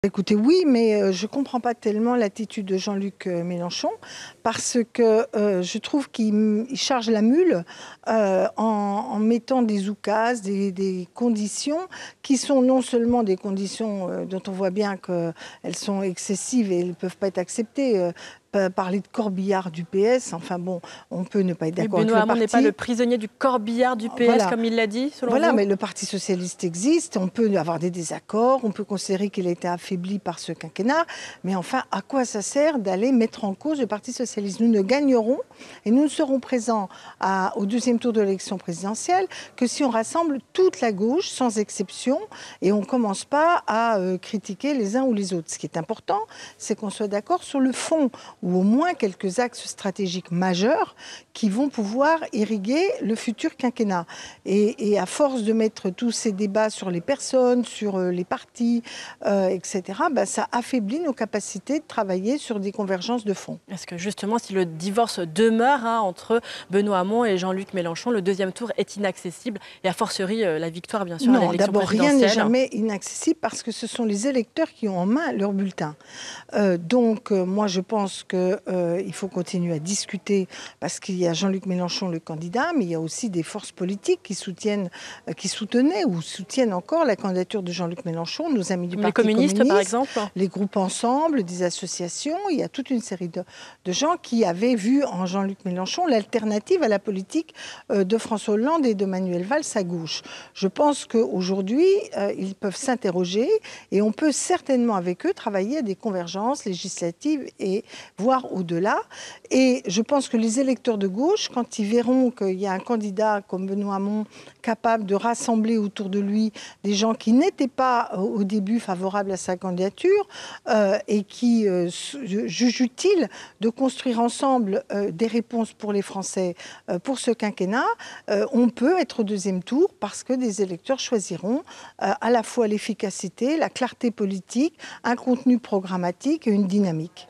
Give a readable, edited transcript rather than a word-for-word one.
Écoutez, oui, mais je ne comprends pas tellement l'attitude de Jean-Luc Mélenchon parce que je trouve qu'il charge la mule en mettant des oukases, des conditions qui sont non seulement des conditions dont on voit bien qu'elles sont excessives et elles ne peuvent pas être acceptées. Parler de corbillard du PS, enfin bon, on peut ne pas être d'accord avec le Benoît Hamon parti. n'est pas le prisonnier du corbillard du PS, Voilà. comme il l'a dit, selon vous ? Voilà, mais le Parti socialiste existe, on peut avoir des désaccords, on peut considérer qu'il a été affaibli par ce quinquennat, mais enfin, à quoi ça sert d'aller mettre en cause le Parti socialiste? Nous ne gagnerons et nous ne serons présents au deuxième tour de l'élection présidentielle que si on rassemble toute la gauche, sans exception, et on ne commence pas à critiquer les uns ou les autres. Ce qui est important, c'est qu'on soit d'accord sur le fond, ou au moins quelques axes stratégiques majeurs qui vont pouvoir irriguer le futur quinquennat. Et à force de mettre tous ces débats sur les personnes, sur les partis, etc., ça affaiblit nos capacités de travailler sur des convergences de fond. Est-ce que justement, si le divorce demeure entre Benoît Hamon et Jean-Luc Mélenchon, le deuxième tour est inaccessible et a fortiori la victoire, bien sûr, à l'élection présidentielle? Non, d'abord, rien n'est jamais inaccessible parce que ce sont les électeurs qui ont en main leur bulletin. Donc, moi, je pense qu'il faut continuer à discuter parce qu'il y a Jean-Luc Mélenchon, le candidat, mais il y a aussi des forces politiques qui soutenaient ou soutiennent encore la candidature de Jean-Luc Mélenchon, nos amis du Parti communiste, communistes, par exemple, les groupes ensemble, des associations. Il y a toute une série de gens qui avaient vu en Jean-Luc Mélenchon l'alternative à la politique de François Hollande et de Manuel Valls à gauche. Je pense qu'aujourd'hui, ils peuvent s'interroger et on peut certainement avec eux travailler à des convergences législatives et voire au-delà. Et je pense que les électeurs de gauche, quand ils verront qu'il y a un candidat comme Benoît Hamon capable de rassembler autour de lui des gens qui n'étaient pas au début favorables à sa candidature et qui jugent utile de construire ensemble des réponses pour les Français pour ce quinquennat, on peut être au deuxième tour parce que des électeurs choisiront à la fois l'efficacité, la clarté politique, un contenu programmatique et une dynamique.